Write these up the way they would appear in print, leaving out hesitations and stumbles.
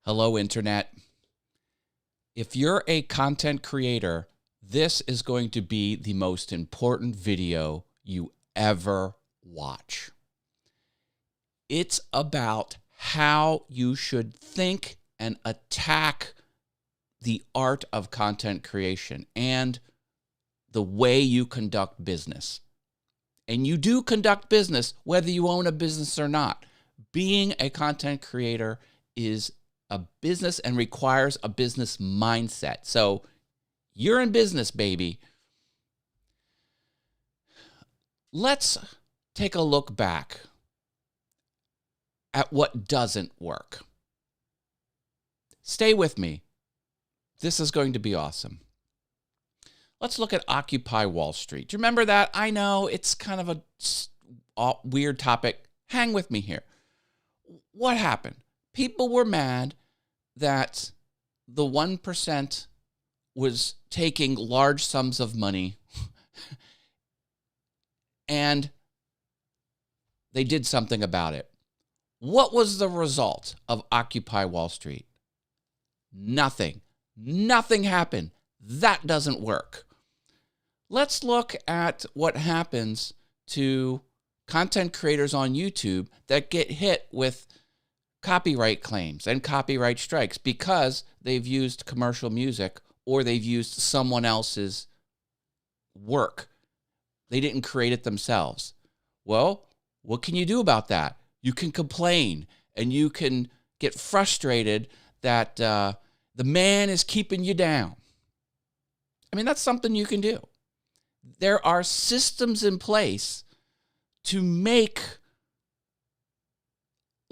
Hello, Internet. If you're a content creator, this is going to be the most important video you ever watch. It's about how you should think and attack the art of content creation and the way you conduct business. And you do conduct business whether you own a business or not. Being a content creator is a business and requires a business mindset. So you're in business, baby. Let's take a look back at what doesn't work. Stay with me. This is going to be awesome. Let's look at Occupy Wall Street. Do you remember that? I know it's kind of a weird topic. Hang with me here. What happened? People were mad that the 1% was taking large sums of money and they did something about it. What was the result of Occupy Wall Street? Nothing. Nothing happened. That doesn't work. Let's look at what happens to content creators on YouTube that get hit with copyright claims and copyright strikes because they've used commercial music or they've used someone else's work. They didn't create it themselves. Well, what can you do about that? You can complain and you can get frustrated that the man is keeping you down. I mean, that's something you can do. There are systems in place to make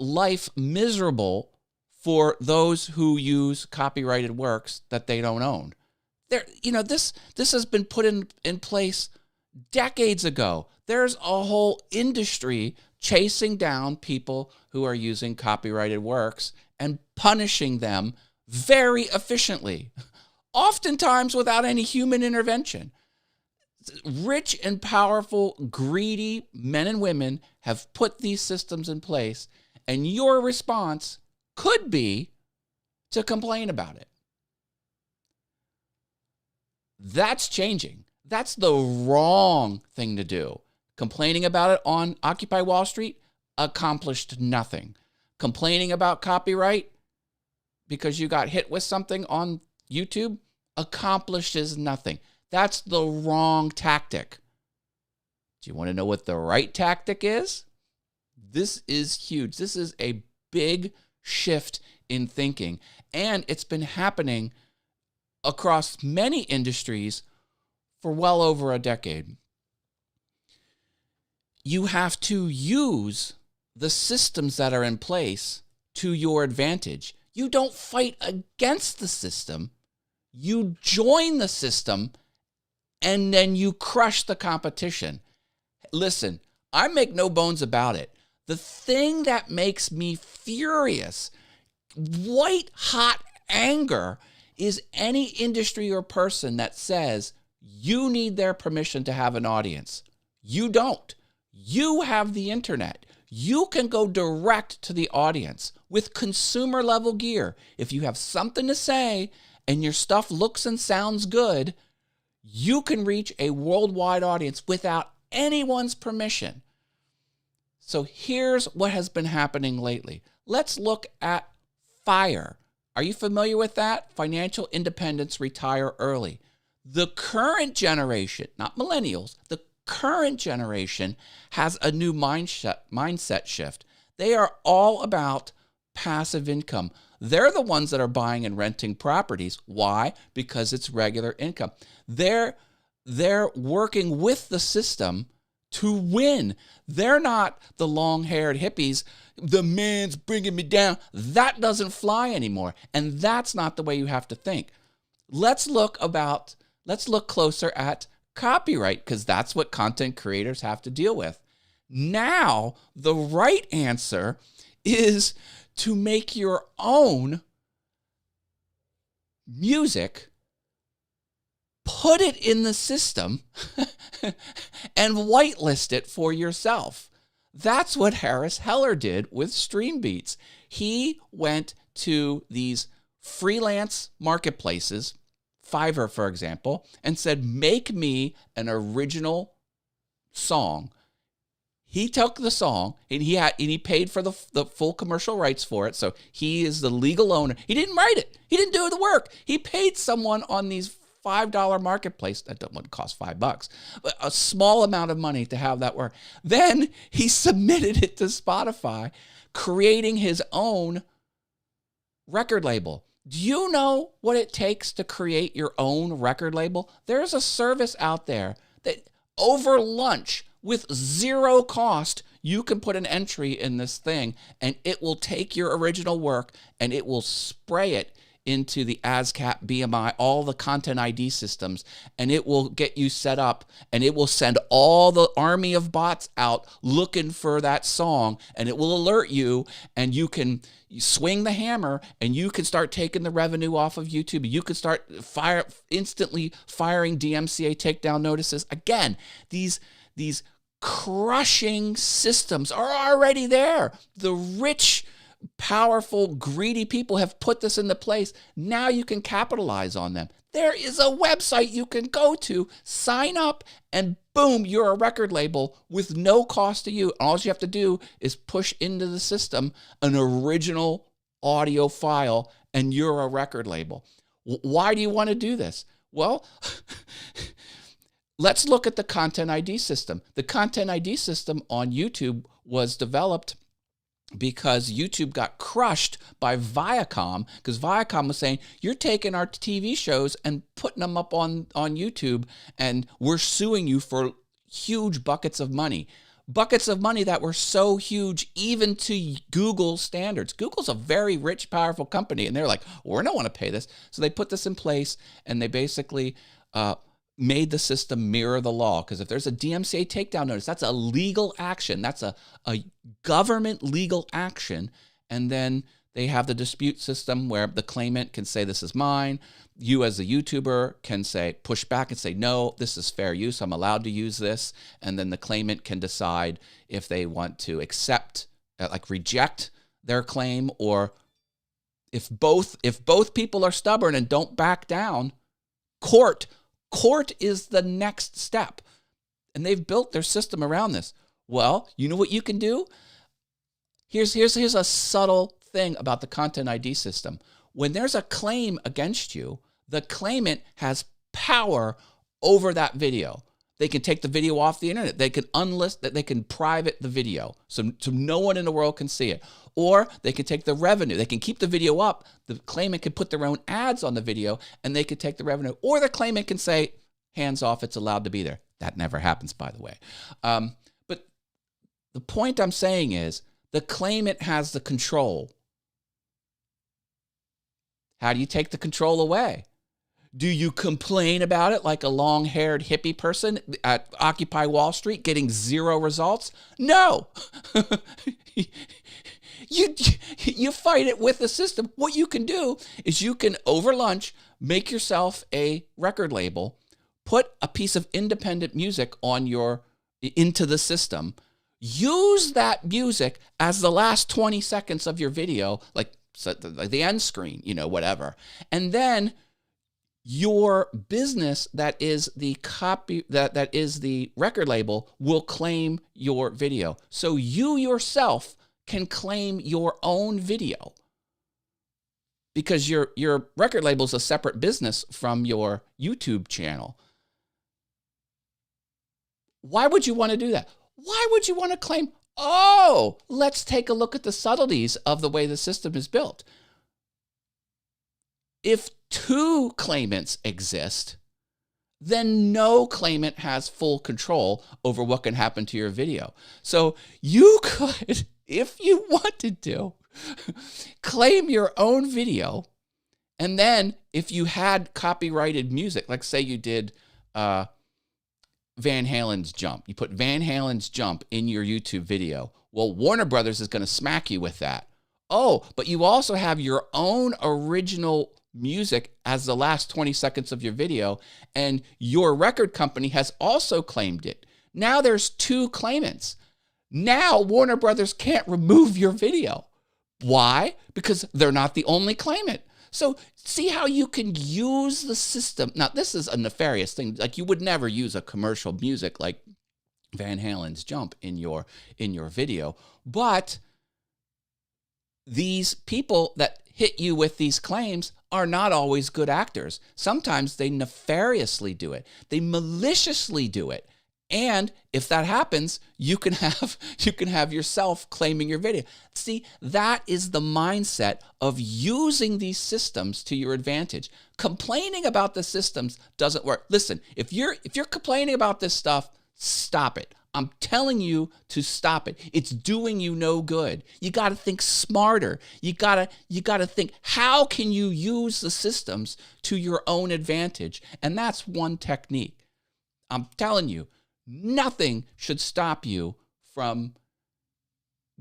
life miserable for those who use copyrighted works that they don't own. This has been put in place decades ago. There's a whole industry chasing down people who are using copyrighted works and punishing them very efficiently, oftentimes without any human intervention. Rich and powerful, greedy men and women have put these systems in place, and your response could be to complain about it. That's changing. That's the wrong thing to do. Complaining about it on Occupy Wall Street accomplished nothing. Complaining about copyright because you got hit with something on YouTube accomplishes nothing. That's the wrong tactic. Do you want to know what the right tactic is? This is huge. This is a big shift in thinking, and it's been happening across many industries for well over a decade. You have to use the systems that are in place to your advantage. You don't fight against the system. You join the system, and then you crush the competition. Listen, I make no bones about it. The thing that makes me furious, white hot anger, is any industry or person that says you need their permission to have an audience. You don't. You have the internet. You can go direct to the audience with consumer level gear. If you have something to say and your stuff looks and sounds good, you can reach a worldwide audience without anyone's permission. So here's what has been happening lately. Let's look at FIRE. Are you familiar with that? Financial Independence, Retire Early. The current generation, not millennials, the current generation has a new mindset shift. They are all about passive income. They're the ones that are buying and renting properties. Why? Because it's regular income. They're working with the system to win. They're not the long-haired hippies. The man's bringing me down. That doesn't fly anymore. And that's not the way you have to think. Let's look closer at copyright, because that's what content creators have to deal with. Now, the right answer is to make your own music, put it in the system, and whitelist it for yourself. That's what Harris Heller did with StreamBeats. He went to these freelance marketplaces, Fiverr, for example, and said, make me an original song. He took the song and he paid for the full commercial rights for it. So he is the legal owner. He didn't write it. He didn't do the work. He paid someone on these $5 marketplace. That wouldn't cost $5, but a small amount of money to have that work. Then he submitted it to Spotify, creating his own record label. Do you know what it takes to create your own record label? There's a service out there that over lunch, with zero cost, you can put an entry in this thing and it will take your original work and it will spray it into the ASCAP, BMI, all the Content ID systems, and it will get you set up and it will send all the army of bots out looking for that song, and it will alert you, and you can swing the hammer and you can start taking the revenue off of YouTube. You can start instantly firing DMCA takedown notices. Again, these crushing systems are already there. The rich, powerful, greedy people have put this into place. Now you can capitalize on them. There is a website you can go to, sign up, and boom, you're a record label with no cost to you. All you have to do is push into the system an original audio file, and you're a record label. Why do you want to do this? Well, let's look at the Content ID system. The Content ID system on YouTube was developed because YouTube got crushed by Viacom, because Viacom was saying, you're taking our TV shows and putting them up on YouTube, and we're suing you for huge buckets of money. Buckets of money that were so huge, even to Google standards. Google's a very rich, powerful company, and they're like, we don't want to pay this. So they put this in place, and they basically made the system mirror the law. Because if there's a DMCA takedown notice, that's a legal action. That's a government legal action. And then they have the dispute system where the claimant can say, this is mine. You as a YouTuber can say, push back and say, no, this is fair use. I'm allowed to use this. And then the claimant can decide if they want to accept, reject their claim, or if both people are stubborn and don't back down, court is the next step. And they've built their system around this. Well, you know what you can do? Here's a subtle thing about the Content ID system. When there's a claim against you, the claimant has power over that video. They can take the video off the internet. They can unlist that. They can private the video so no one in the world can see it. Or they can take the revenue. They can keep the video up. The claimant can put their own ads on the video, and they could take the revenue. Or the claimant can say, hands off, it's allowed to be there. That never happens, by the way. But the point I'm saying is the claimant has the control. How do you take the control away? Do you complain about it like a long-haired hippie person at Occupy Wall Street getting zero results? No. You fight it with the system. What you can do is you can, over lunch, make yourself a record label, put a piece of independent music into the system, use that music as the last 20 seconds of your video, like the end screen, whatever. And then your business that is the that is the record label will claim your video. So you yourself can claim your own video, because your record label is a separate business from your YouTube channel. Why would you want to do that? Why would you want to claim, let's take a look at the subtleties of the way the system is built. If two claimants exist, then no claimant has full control over what can happen to your video. So you could, if you wanted to, claim your own video, and then if you had copyrighted music, like say you did Van Halen's Jump, you put Van Halen's Jump in your YouTube video, well, Warner Brothers is going to smack you with that. Oh, but you also have your own original music as the last 20 seconds of your video, and your record company has also claimed it. Now there's two claimants. Now Warner Brothers can't remove your video Why? Because they're not the only claimant. So see how you can use the system. Now, this is a nefarious thing. Like, you would never use a commercial music like Van Halen's Jump in your video. But these people that hit you with these claims are not always good actors. Sometimes they nefariously do it. They maliciously do it. And if that happens, you can have yourself claiming your video. See, that is the mindset of using these systems to your advantage. Complaining about the systems doesn't work. Listen, if you're complaining about this stuff, stop it. I'm telling you to stop it. It's doing you no good. You got to think smarter. You got to think, how can you use the systems to your own advantage? And that's one technique. I'm telling you, nothing should stop you from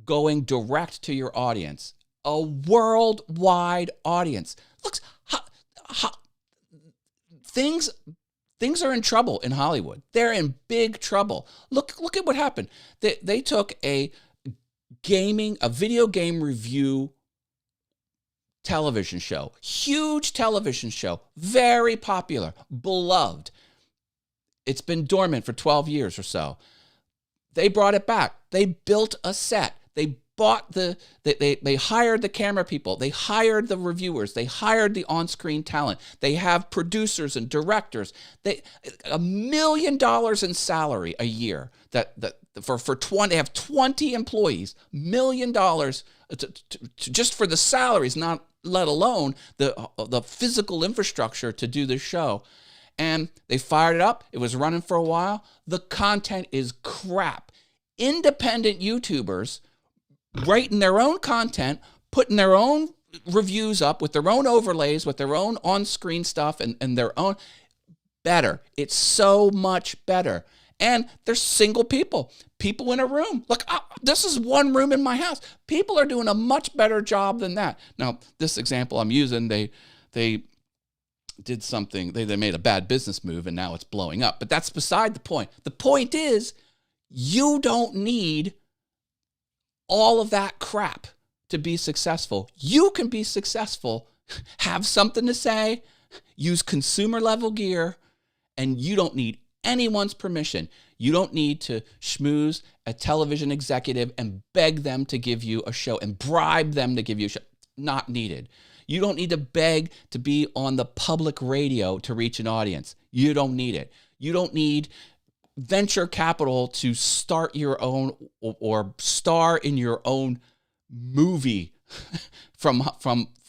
going direct to your audience, a worldwide audience. Look, things are in trouble in Hollywood. They're in big trouble. Look at what happened. They took a video game review television show, huge television show, very popular, beloved. It's been dormant for 12 years or so. They brought it back. They built a set. They bought they hired the camera people. They hired the reviewers. They hired the on-screen talent. They have producers and directors. They $1 million in salary a year. They have 20 employees. $1 million just for the salaries, not let alone the physical infrastructure to do this show. And they fired it up. It was running for a while. The content is crap. Independent YouTubers writing their own content, putting their own reviews up with their own overlays, with their own on-screen stuff and their own better. It's so much better. And they're single people in a room. Look, this is one room in my house. People are doing a much better job than that. Now, this example I'm using, they did something, they made a bad business move and now it's blowing up. But that's beside the point. The point is, you don't need all of that crap to be successful. You can be successful, have something to say, use consumer level gear, and you don't need anyone's permission. You don't need to schmooze a television executive and beg them to give you a show and bribe them to give you a show. Not needed. You don't need to beg to be on the public radio to reach an audience. You don't need it. You don't need venture capital to start your own or star in your own movie from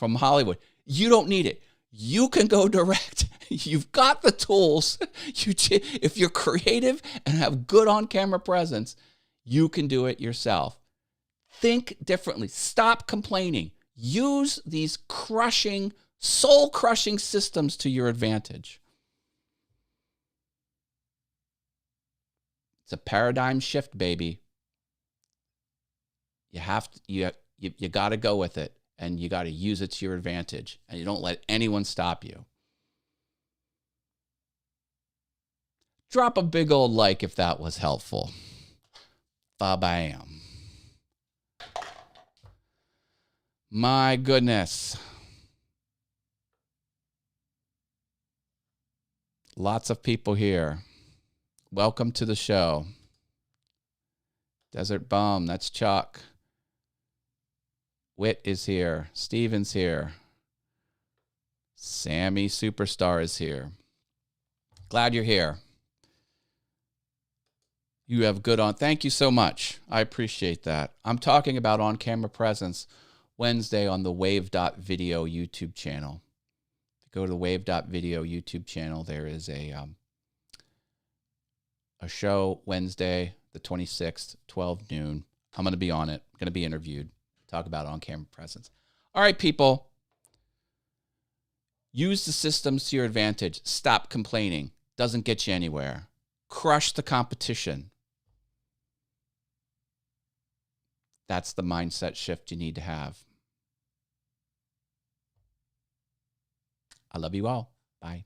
Hollywood. You don't need it. You can go direct. You've got the tools. If you're creative and have good on-camera presence, you can do it yourself. Think differently. Stop complaining. Use these soul-crushing systems to your advantage. It's a paradigm shift, baby. You got to go with it, and you got to use it to your advantage, and you don't let anyone stop you. Drop a big old like if that was helpful. Ba-bam. My goodness. Lots of people here. Welcome to the show. Desert Bum, that's Chuck. Wit is here. Steven's here. Sammy Superstar is here. Glad you're here. You have good on. Thank you so much. I appreciate that. I'm talking about on-camera presence Wednesday on the Wave.video YouTube channel. If you go to the Wave.video YouTube channel, there is a show Wednesday, the 26th, 12 noon. I'm going to be on it. I'm going to be interviewed. Talk about on-camera presence. All right, people. Use the systems to your advantage. Stop complaining. Doesn't get you anywhere. Crush the competition. That's the mindset shift you need to have. I love you all. Bye.